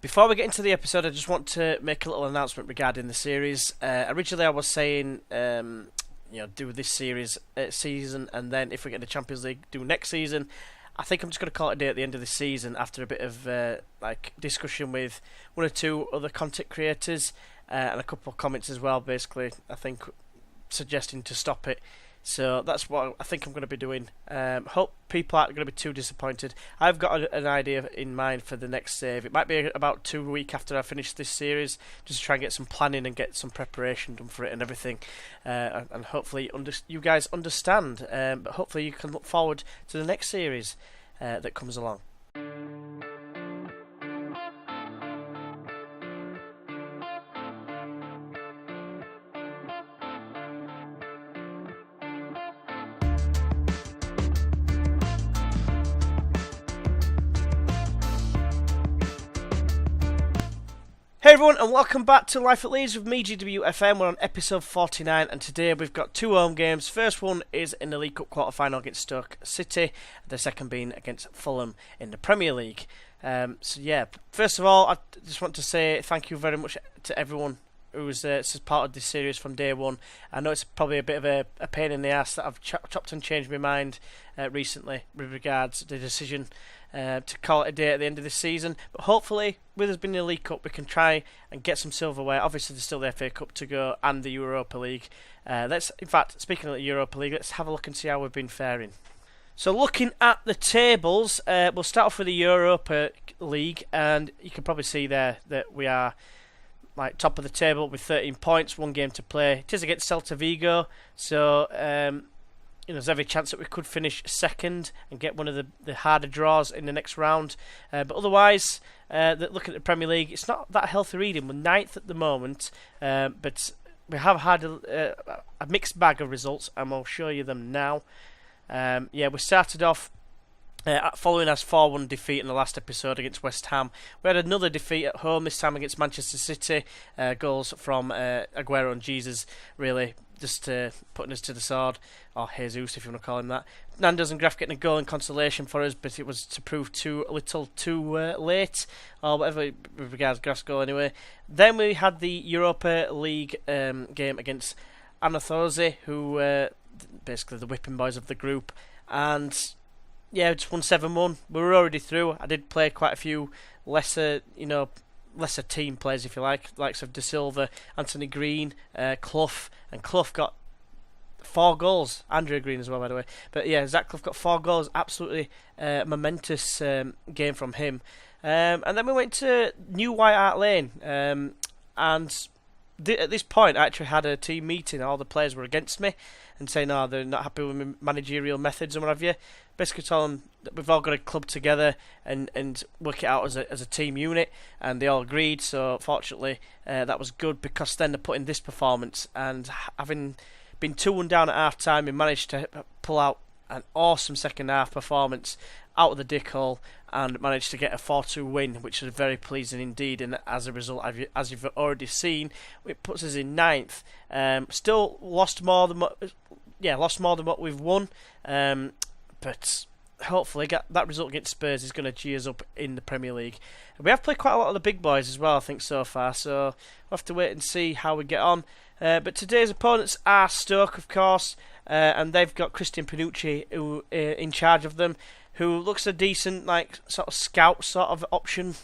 Before we get into the episode, I just want to make a little announcement regarding the series. Originally, I was saying, do this series season, and then if we get the Champions League, do next season. I think I'm just going to call it a day at the end of the season after a bit of discussion with one or two other content creators and a couple of comments as well. Basically, I think suggesting to stop it. So that's what I think I'm going to be doing. Hope people aren't going to be too disappointed. I've got an idea in mind for the next save. It might be about 2 weeks after I finish this series, just to try and get some planning and get some preparation done for it and everything. And hopefully you guys understand. But hopefully you can look forward to the next series that comes along. Hey everyone, and welcome back to Life at Leeds with me, GWFM. We're on episode 49, and today we've got 2 home games. First one is in the League Cup quarter-final against Stoke City, the second being against Fulham in the Premier League. First of all, I just want to say thank you very much to everyone who's supported this series from day one. I know it's probably a bit of a pain in the ass that I've chopped and changed my mind recently with regards to the decision to call it a day at the end of this season, but hopefully with us being in the League Cup we can try and get some silverware. Obviously there's still the FA Cup to go and the Europa League. Speaking of the Europa League, let's have a look and see how we've been faring. So looking at the tables, we'll start off with the Europa League, and you can probably see there that we are top of the table with 13 points, 1 game to play. It is against Celta Vigo, so there's every chance that we could finish second and get one of the harder draws in the next round. But otherwise, looking at the Premier League, it's not that healthy reading. We're 9th at the moment, but we have had a mixed bag of results, and I'll show you them now. We started off following our 4-1 defeat in the last episode against West Ham. We had another defeat at home, this time against Manchester City. Goals from Aguero and Jesus, really just putting us to the sword, or Jesus if you want to call him that. Nando's and Graf getting a goal in consolation for us, but it was to prove too late, or whatever with regards to Graf's goal anyway. Then we had the Europa League game against Anathoze, who basically the whipping boys of the group, and just won 7-1. We were already through. I did play quite a few lesser team players, if you likes of De Silva, Anthony Green, Clough, and Clough got 4 goals. Andrea Green as well, by the way. But yeah, Zach Clough got 4 goals. Absolutely momentous game from him. And then we went to New White Hart Lane, and at this point I actually had a team meeting. All the players were against me and saying, no, they're not happy with my managerial methods and what have you. Basically told them that we've all got to club together and work it out as a team unit, and they all agreed. So fortunately that was good, because then they're putting this performance, and having been 2-1 down at half time, we managed to pull out an awesome second half performance out of the dick hole and managed to get a 4-2 win, which was very pleasing indeed. And as a result, as you've already seen, it puts us in 9th. Still lost more than what we've won, but hopefully that result against Spurs is going to cheer us up in the Premier League. We have played quite a lot of the big boys as well, I think, so far, so we'll have to wait and see how we get on. But today's opponents are Stoke, of course, and they've got Christian Panucci who in charge of them, who looks a decent sort of scout sort of option,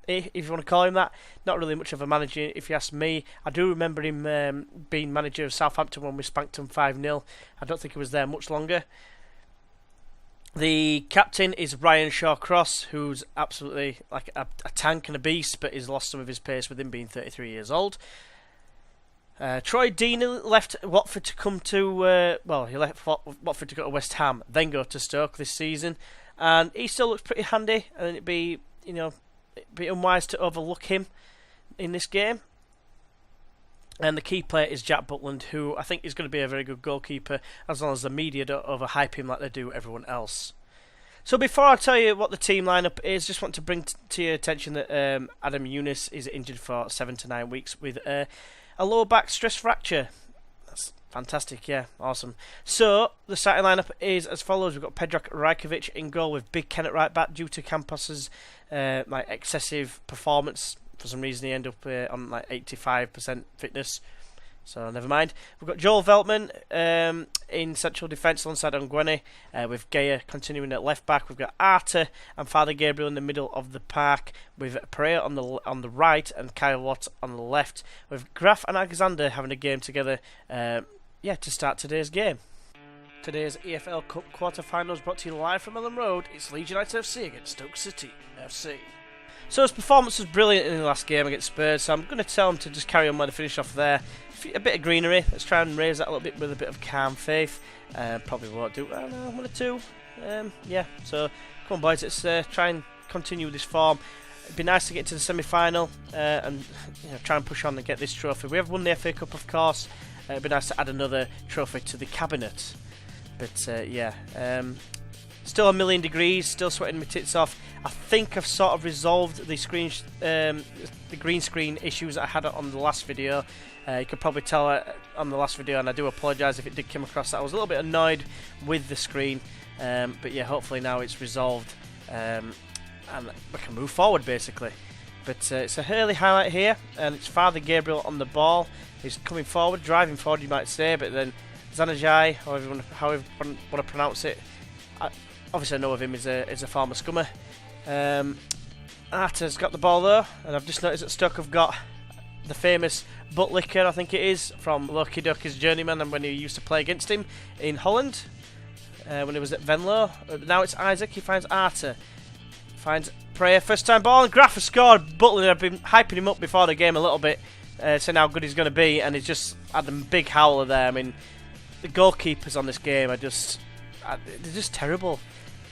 if you want to call him that. Not really much of a manager, if you ask me. I do remember him being manager of Southampton when we spanked him 5-0. I don't think he was there much longer. The captain is Ryan Shaw-Cross, who's absolutely like a tank and a beast, but he's lost some of his pace with him being 33 years old. Troy Deeney left Watford to come to... he left Watford to go to West Ham, then go to Stoke this season. And he still looks pretty handy, and it'd be unwise to overlook him in this game. And the key player is Jack Butland, who I think is going to be a very good goalkeeper, as long as the media don't overhype him like they do everyone else. So before I tell you what the team lineup is, just want to bring to your attention that Adam Younis is injured for 7 to 9 weeks with a lower back stress fracture. That's fantastic, yeah, awesome. So, the starting lineup is as follows. We've got Predrag Rajkovic in goal with Big Ken at right back due to Campos's excessive performance. For some reason, he ended up on like 85% fitness. So, never mind. We've got Joel Veltman in central defence alongside Ongwene, with Geyer continuing at left back. We've got Arter and Father Gabriel in the middle of the park, with Pereira on the right and Kyle Watt on the left, with Graf and Alexander having a game together to start today's game. Today's EFL Cup quarter-finals brought to you live from Ellen Road. It's Leeds United FC against Stoke City FC. So his performance was brilliant in the last game against Spurs, so I'm going to tell him to just carry on where they finish off there. A bit of greenery. Let's try and raise that a little bit with a bit of calm faith. Probably won't do. I don't know, 1 or 2. So come on, boys. Let's try and continue this form. It'd be nice to get to the semi-final and try and push on and get this trophy. We have won the FA Cup, of course. It'd be nice to add another trophy to the cabinet. But still a million degrees. Still sweating my tits off. I think I've sort of resolved the green screen issues that I had on the last video. You could probably tell on the last video, and I do apologise if it did come across that I was a little bit annoyed with the screen. But yeah, hopefully now it's resolved and we can move forward basically. But it's a early highlight here, and it's Father Gabriel on the ball. He's coming forward, driving forward you might say, but then Zanajai, however you want to pronounce it, obviously I know of him as a former scummer. Arter's got the ball though, and I've just noticed that Stoke have got the famous Buttlicker, I think it is, from Loki Doki's journeyman, and when he used to play against him in Holland, when he was at Venlo. Now it's Isaac, he finds Arter, finds Prayer, first time ball, and Graf has scored. Butler, I've been hyping him up before the game a little bit, saying how good he's going to be, and he's just had a big howler there. I mean, the goalkeepers on this game are they're just terrible.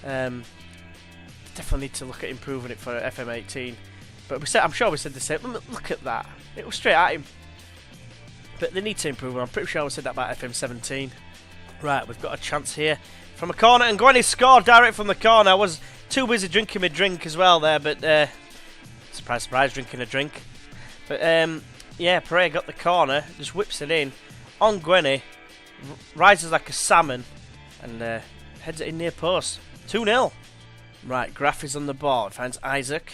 Definitely need to look at improving it for FM18. But I'm sure we said the same. Look at that. It was straight at him. But they need to improve. I'm pretty sure we said that about FM17. Right, we've got a chance here from a corner. And Gwenny scored direct from the corner. I was too busy drinking my drink as well there. But, surprise, surprise, drinking a drink. But, Pereira got the corner. Just whips it in. On Gwenny. Rises like a salmon. And heads it in near post. 2-0. Right, Graf is on the board. Finds Isaac.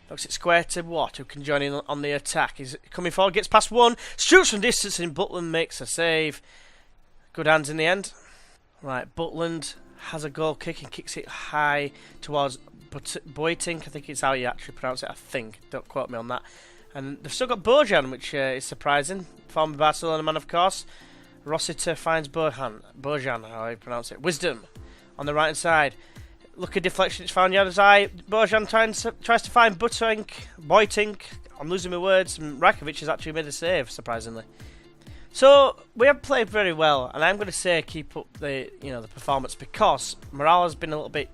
Looks it square to Watt, who can join in on the attack. He's coming forward, gets past one, shoots from distance, and Butland makes a save. Good hands in the end. Right, Butland has a goal kick and kicks it high towards Boateng. I think it's how you actually pronounce it, I think. Don't quote me on that. And they've still got Bojan, which is surprising. Former Barcelona man, of course. Rossiter finds Bojan, how you pronounce it. Wisdom on the right-hand side. Look at deflection, it's found Yadazai. Bojan tries to find Boateng. I'm losing my words. And Rajkovic has actually made a save, surprisingly. So we have played very well, and I'm going to say keep up the performance, because morale has been a little bit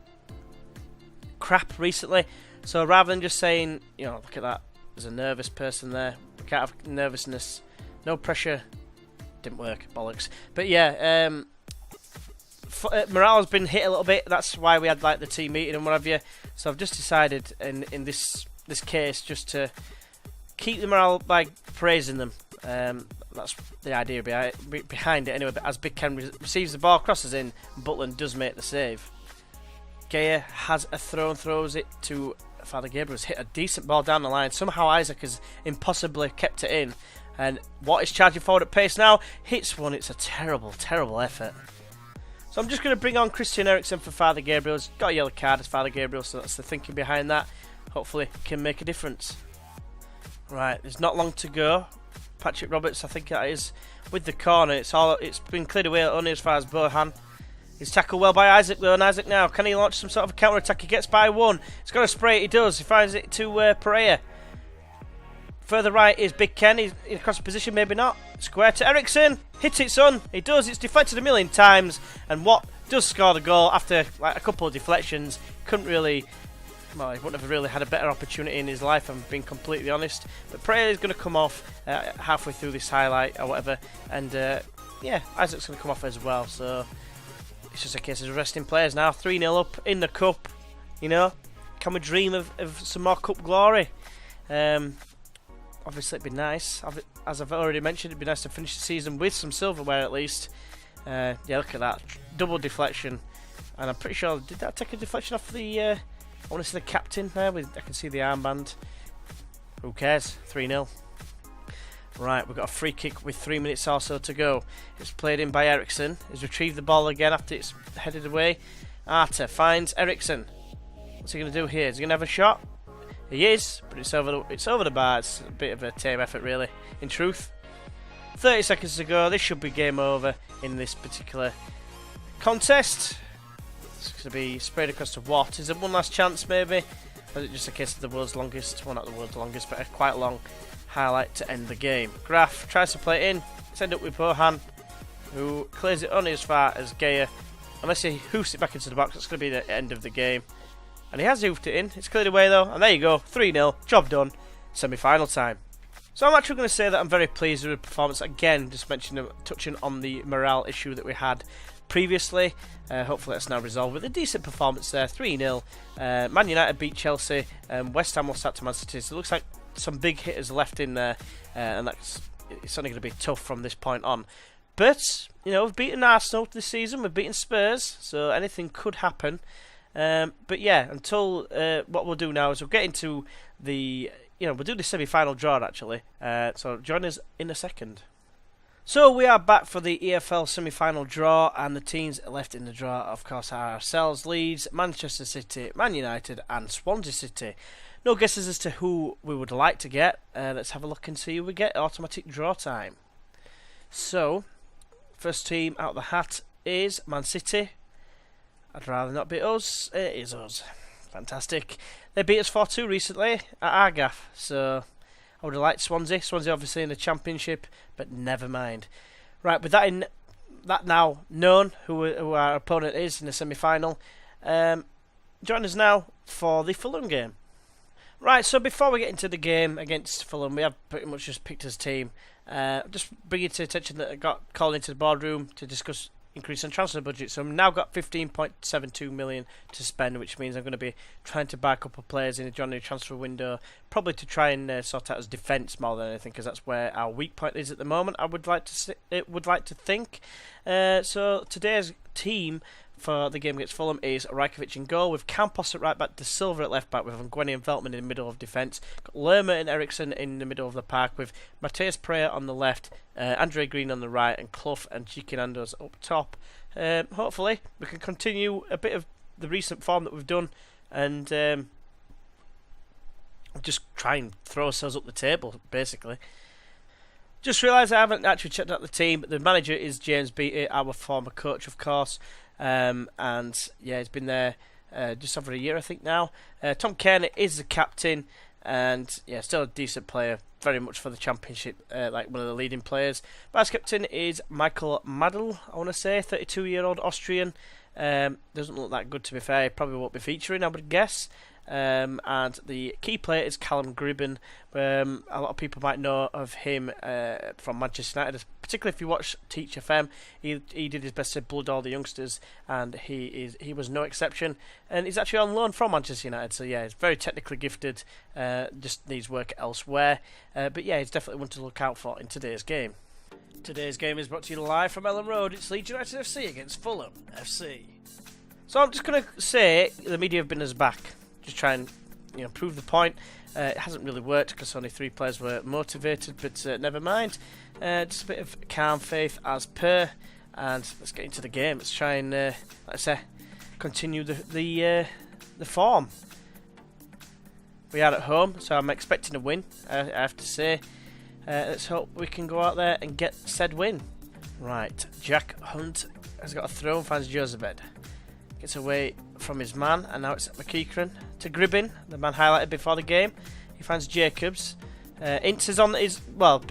crap recently. So rather than just saying, look at that, there's a nervous person there. We can't have nervousness, no pressure. Didn't work, bollocks. But yeah. Morale has been hit a little bit. That's why we had the team meeting and what have you. So I've just decided in this case just to keep the morale by praising them. That's the idea behind it anyway. But as Big Ken receives the ball, crosses in, Butland does make the save. Geyer has a throw and throws it to Father Gabriel. Has hit a decent ball down the line. Somehow Isaac has impossibly kept it in. And Watt is charging forward at pace now. Hits one. It's a terrible, terrible effort. So I'm just going to bring on Christian Eriksen for Father Gabriel. He's got a yellow card as Father Gabriel, so that's the thinking behind that. Hopefully can make a difference. Right, there's not long to go. Patrick Roberts, I think that is, with the corner. It's been cleared away only as far as Bohan. He's tackled well by Isaac though, and Isaac now, can he launch some sort of a counter-attack? He gets by one. He's got to spray it, he does. He finds it to Pereira. Further right is Big Ken. He's in across the position, maybe not. Square to Eriksen. Hit it, son. He does. It's deflected a million times. And Watt does score the goal after a couple of deflections. Couldn't really... Well, he wouldn't have really had a better opportunity in his life, I'm being completely honest. But Pereira is going to come off halfway through this highlight or whatever. And, Isaac's going to come off as well. So, it's just a case of resting players now. 3-0 up in the cup. Can we dream of some more cup glory? obviously it'd be nice, as I've already mentioned, it'd be nice to finish the season with some silverware at least. Yeah, look at that, double deflection, and I'm pretty sure, did that take a deflection off the, I want to see the captain there, I can see the armband. Who cares, 3-0. Right, we've got a free kick with 3 minutes or so to go. It's played in by Eriksson. He's retrieved the ball again after it's headed away. Arta finds Eriksson. What's he going to do here? Is he going to have a shot? He is, but it's over the bar. It's a bit of a tame effort, really, in truth. 30 seconds to go. This should be game over in this particular contest. It's going to be sprayed across the what? Is it one last chance, maybe? Or is it just a case of the world's longest? Well, not the world's longest, but a quite long highlight to end the game. Graf tries to play it in. It's ended up with Bohan, who clears it only as far as Geyer. Unless he hoofs it back into the box, it's going to be the end of the game. And he has hoofed it in. It's cleared away though, and there you go. 3-0. Job done. Semi-final time. So I'm actually going to say that I'm very pleased with the performance. Again, just touching on the morale issue that we had previously. Hopefully that's now resolved with a decent performance there. 3-0. Man United beat Chelsea. West Ham will start to Man City. So it looks like some big hitters left in there, and it's only going to be tough from this point on. But, you know, we've beaten Arsenal this season, we've beaten Spurs, so anything could happen. But yeah, until what we'll do now is we'll get into the, we'll do the semi-final draw actually. So join us in a second. So we are back for the EFL semi-final draw, and the teams left in the draw, of course, are ourselves, Leeds, Manchester City, Man United, and Swansea City. No guesses as to who we would like to get. Let's have a look and see who we get. Automatic draw time. So, first team out of the hat is Man City. I'd rather not be us. It is us. Fantastic. They beat us 4-2 recently at Argaff. So, I would have liked Swansea. Swansea obviously in the Championship, but never mind. Right, with that now known who our opponent is in the semi-final, join us now for the Fulham game. Right, so before we get into the game against Fulham, we have pretty much just picked his team. Just bring it to attention that I got called into the boardroom to discuss increase in transfer budget. So I've now got 15.72 million to spend, which means I'm going to be trying to buy a couple of players in the January transfer window, probably to try and sort out as defence more than anything, because that's where our weak point is at the moment. I would like to think. So today's team for the game against Fulham is Rajkovic in goal, with Campos at right back, De Silva at left back, with Nguyen and Veltman in the middle of defence, got Lerma and Eriksson in the middle of the park, with Mateus Pereira on the left, Andre Green on the right, and Clough and Chiquinandos up top. Hopefully we can continue a bit of the recent form that we've done, and just try and throw ourselves up the table, basically. Just realised I haven't actually checked out the team. The manager is James Beattie, our former coach, of course. And yeah, he's been there just over a year, I think, now. Tom Kearney is the captain, and yeah, still a decent player, very much for the Championship, like one of the leading players. Vice captain is Michael Madl, I want to say, 32-year-old Austrian. Doesn't look that good, to be fair. He probably won't be featuring, I would guess. And the key player is Callum Gribben. A lot of people might know of him from Manchester United, particularly if you watch Teach FM. He did his best to blood all the youngsters, and he was no exception. And he's actually on loan from Manchester United, so yeah, he's very technically gifted. Just needs work elsewhere. But yeah, he's definitely one to look out for in today's game. Today's game is brought to you live from Ellen Road. It's Leeds United FC against Fulham FC. So I'm just going to say the media have been us back. Just try and prove the point. It hasn't really worked because only 3 players were motivated, but never mind. Just a bit of calm faith as per, and let's get into the game. Let's try and, like I say, continue the form. We are at home, so I'm expecting a win. I have to say. Let's hope we can go out there and get said win. Right, Jack Hunt has got a throw and finds Josebed. Gets away from his man, and now it's McEachran to Gribben, the man highlighted before the game. He finds Jacobs. Ince is on his, well,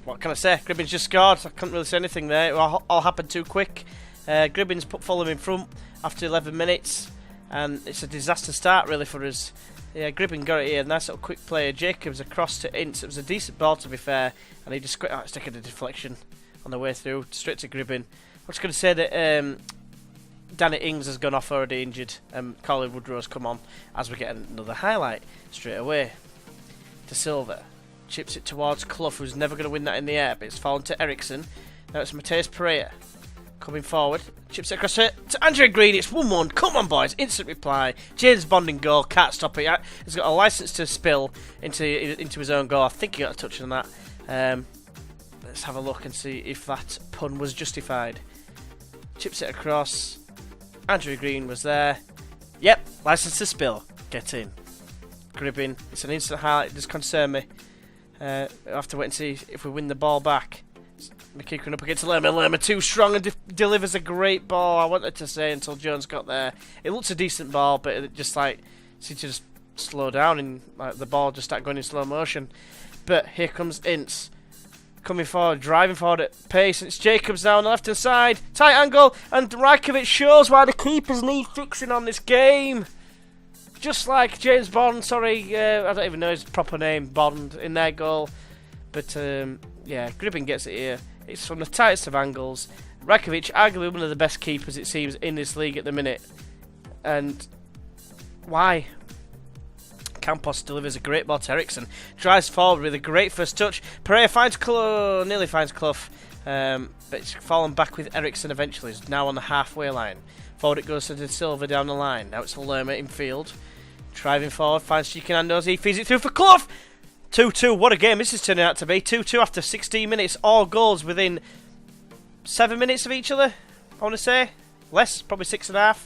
what can I say? Gribben's just scored, so I couldn't really say anything there. It all happened too quick. Gribben's put Fulham in front after 11 minutes, and it's a disaster start really for us. Yeah, Gribben got it here, nice little quick play. Jacobs across to Ince. It was a decent ball, to be fair, and he just taking a deflection on the way through, straight to Gribben. I'm just going to say that Danny Ings has gone off already injured, and Colin Woodrow's come on as we get another highlight straight away. De Silva Chips it towards Clough, who's never going to win that in the air, but it's fallen to Ericsson. Now it's Matheus Pereira coming forward. Chips it across to Andre Green. It's 1-1. Come on, boys. Instant reply. James Bond in goal. Can't stop it. He's got a licence to spill into his own goal. I think he got a touch on that. Let's have a look and see if that pun was justified. Chips it across. Andrew Green was there. Yep, licence to spill. Get in. Gribbing. It's an instant highlight. It does concern me. We'll have to wait and see if we win the ball back. McEachran up against Lerma. Lerma too strong and delivers a great ball. I wanted to say until Jones got there. It looks a decent ball, but it just seemed to just slow down and the ball just started going in slow motion. But here comes Ince. Coming forward, driving forward at pace. It's Jacobs now on the left hand side. Tight angle, and Rajkovic shows why the keepers need fixing on this game. Just like James Bond, sorry, I don't even know his proper name, Bond, in their goal. But, yeah, Gribbin gets it here. It's from the tightest of angles. Rajkovic, arguably one of the best keepers, it seems, in this league at the minute. And why? Campos delivers a great ball to Ericsson. Drives forward with a great first touch. Pereira finds Clough, nearly finds Clough. But it's fallen back with Ericsson eventually. He's now on the halfway line. Forward it goes to De Silva down the line. Now it's Lerma in field. Driving forward, finds Chiquinandos. He feeds it through for Clough. 2-2. What a game this is turning out to be. 2-2 after 16 minutes. All goals within 7 minutes of each other, I want to say. Less, probably 6.5.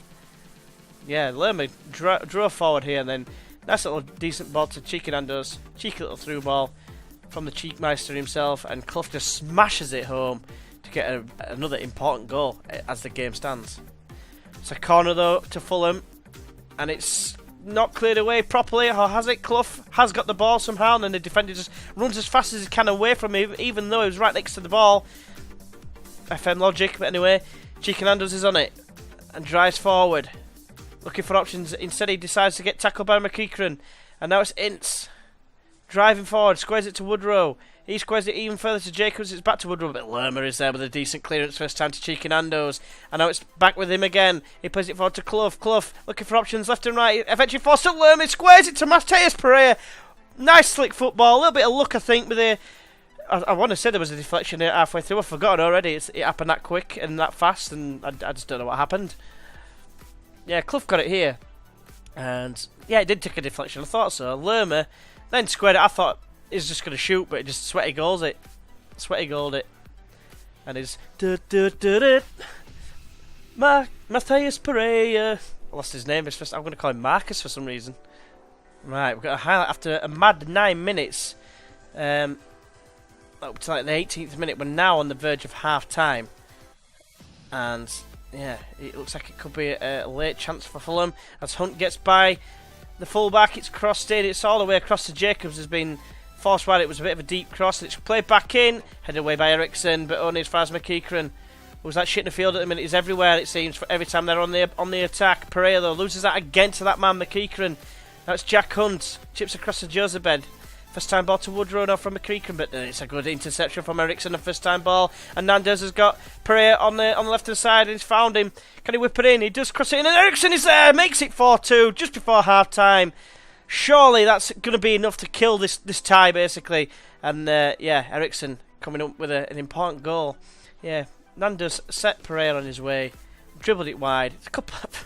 Yeah, Lerma drove forward here and then nice little decent ball to Chiquinandos. Cheeky little through ball from the Cheekmeister himself, and Clough just smashes it home to get another important goal as the game stands. It's a corner though to Fulham, and it's not cleared away properly, or has it? Clough has got the ball somehow, and then the defender just runs as fast as he can away from him, even though he was right next to the ball. FM logic, but anyway, Chiquinandos is on it and drives forward, looking for options. Instead, he decides to get tackled by McEachran, and now it's Ince driving forward, squares it to Woodrow. He squares it even further to Jacobs. It's back to Woodrow, but Lerma is there with a decent clearance first time to Chiquinandos. And now it's back with him again. He plays it forward to Clough. Clough looking for options left and right. Eventually forced up Lerma. Squares it to Matheus Pereira. Nice slick football. A little bit of luck, I think, with the... I want to say there was a deflection there halfway through. I've forgotten already. It happened that quick and that fast, and I just don't know what happened. Yeah, Clough got it here. And, yeah, it did take a deflection. I thought so. Lerma then squared it. I thought he's just going to shoot, but it just sweaty goals it. Sweaty goaled it. And he's... Matheus Pereira. I lost his name. I'm going to call him Marcus for some reason. Right, we've got a highlight after a mad 9 minutes. Up to like the 18th minute. We're now on the verge of half-time. And... yeah, it looks like it could be a late chance for Fulham as Hunt gets by the fullback. It's crossed in. It's all the way across to Jacobs. Has been forced wide. It was a bit of a deep cross. It's played back in, headed away by Ericsson, but only as far as McEachran. Who's that shit in the field at the minute? He's everywhere. It seems for every time they're on the attack. Pereira though loses that again to that man McEachran. Now it's Jack Hunt. Chips across to Josebed. First time ball to Woodrow now from McEachran, but it's a good interception from Ericsson. The first time ball, and Nandes has got Pereira on the left hand side. He's found him. Can he whip it in? He does cross it in, and Ericsson is there. Makes it 4-2 just before half time. Surely that's going to be enough to kill this tie basically. And yeah, Ericsson coming up with an important goal. Yeah, Nandes set Pereira on his way, dribbled it wide. It's a couple of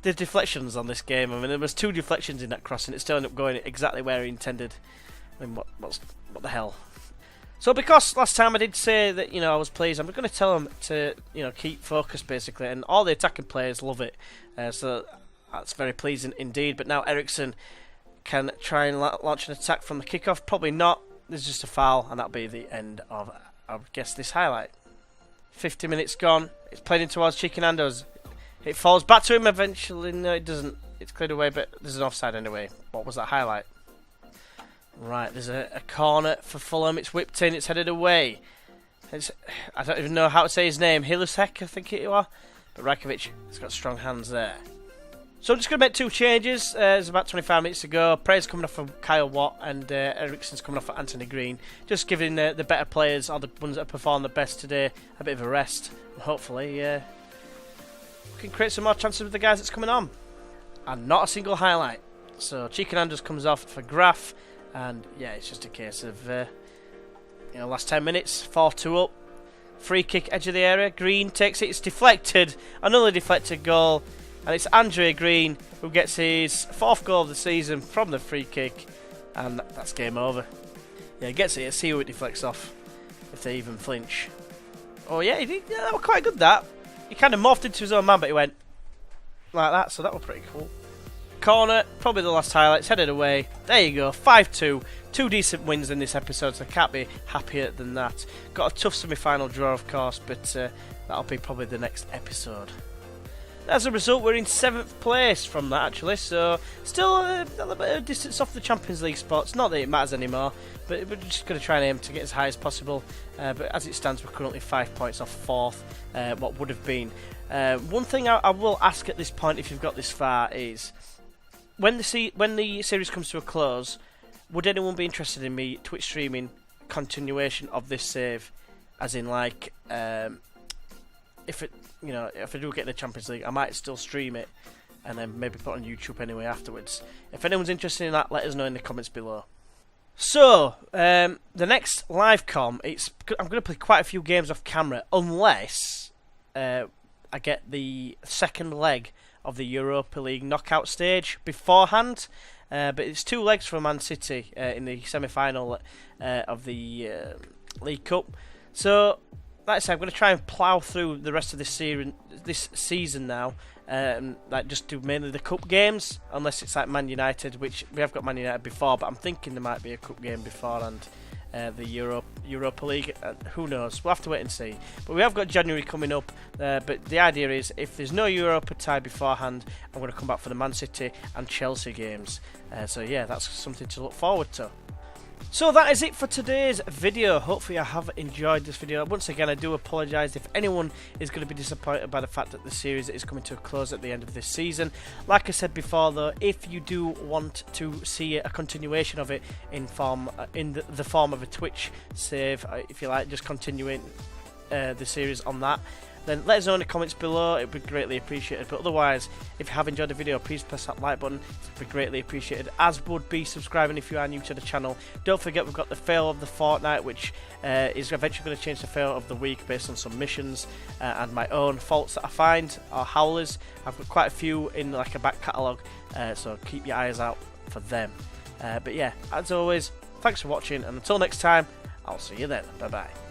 the deflections on this game. I mean, there was 2 deflections in that cross, and it still ended up going exactly where he intended. I mean, what the hell? So because last time I did say that, I was pleased, I'm going to tell them to, keep focused basically, and all the attacking players love it. So that's very pleasing indeed. But now Ericsson can try and launch an attack from the kickoff. Probably not. There's just a foul, and that'll be the end of, I guess, this highlight. 50 minutes gone. It's played in towards Chiquinandos. It falls back to him eventually. No, it doesn't. It's cleared away, but there's an offside anyway. What was that highlight? Right, there's a corner for Fulham. It's whipped in. It's headed away. I don't even know how to say his name. Hilusek, I think it was. But Rajkovic has got strong hands there. So I'm just going to make 2 changes. There's about 25 minutes to go. Pereira's coming off from Kyle Watt, and Ericsson's coming off for Anthony Green. Just giving the better players, or the ones that have performed the best today, a bit of a rest. And hopefully, we can create some more chances with the guys that's coming on. And not a single highlight. So Chiquinandos comes off for Graf. And yeah, it's just a case of last 10 minutes, 4-2 up, free kick, edge of the area. Green takes it. It's deflected, another deflected goal, and it's Andre Green who gets his 4th goal of the season from the free kick, and that's game over. Yeah, he gets it. See who it deflects off, if they even flinch. Oh yeah, that was quite good. That he kind of morphed into his own man, but he went like that, so that was pretty cool. Corner, probably the last highlights, headed away. There you go, 5-2. 2 decent wins in this episode, so I can't be happier than that. Got a tough semi-final draw, of course, but that'll be probably the next episode. As a result, we're in 7th place from that, actually, so still a little bit of distance off the Champions League spots. Not that it matters anymore, but we're just going to try and aim to get as high as possible. But as it stands, we're currently 5 points off 4th, what would have been. One thing I will ask at this point, if you've got this far, is when the series comes to a close, would anyone be interested in me Twitch streaming continuation of this save? As in, like, if I do get in the Champions League, I might still stream it and then maybe put it on YouTube anyway afterwards. If anyone's interested in that, let us know in the comments below. So, the next live com, I'm going to play quite a few games off camera, unless I get the second leg of the Europa League knockout stage beforehand. But it's 2 legs for Man City in the semi-final of the League Cup. So, like I said, I'm going to try and plough through the rest of this season now. Like just do mainly the cup games, unless it's like Man United, which we have got Man United before, but I'm thinking there might be a cup game beforehand. The Europa League, who knows, we'll have to wait and see. But we have got January coming up, but the idea is, if there's no Europa tie beforehand, I'm going to come back for the Man City and Chelsea games. So yeah, that's something to look forward to. So that is it for today's video. Hopefully I have enjoyed this video. Once again, I do apologise if anyone is going to be disappointed by the fact that the series is coming to a close at the end of this season. Like I said before though, if you do want to see a continuation of it in the form of a Twitch save, if you like, just continuing the series on that, then let us know in the comments below. It would be greatly appreciated. But otherwise, if you have enjoyed the video, please press that like button. It would be greatly appreciated, as would be subscribing if you are new to the channel. Don't forget, we've got the fail of the fortnight, which is eventually going to change to fail of the week based on some missions and my own faults that I find, or howlers. I've got quite a few in like a back catalogue, so keep your eyes out for them. But yeah, as always, thanks for watching, and until next time, I'll see you then. Bye bye.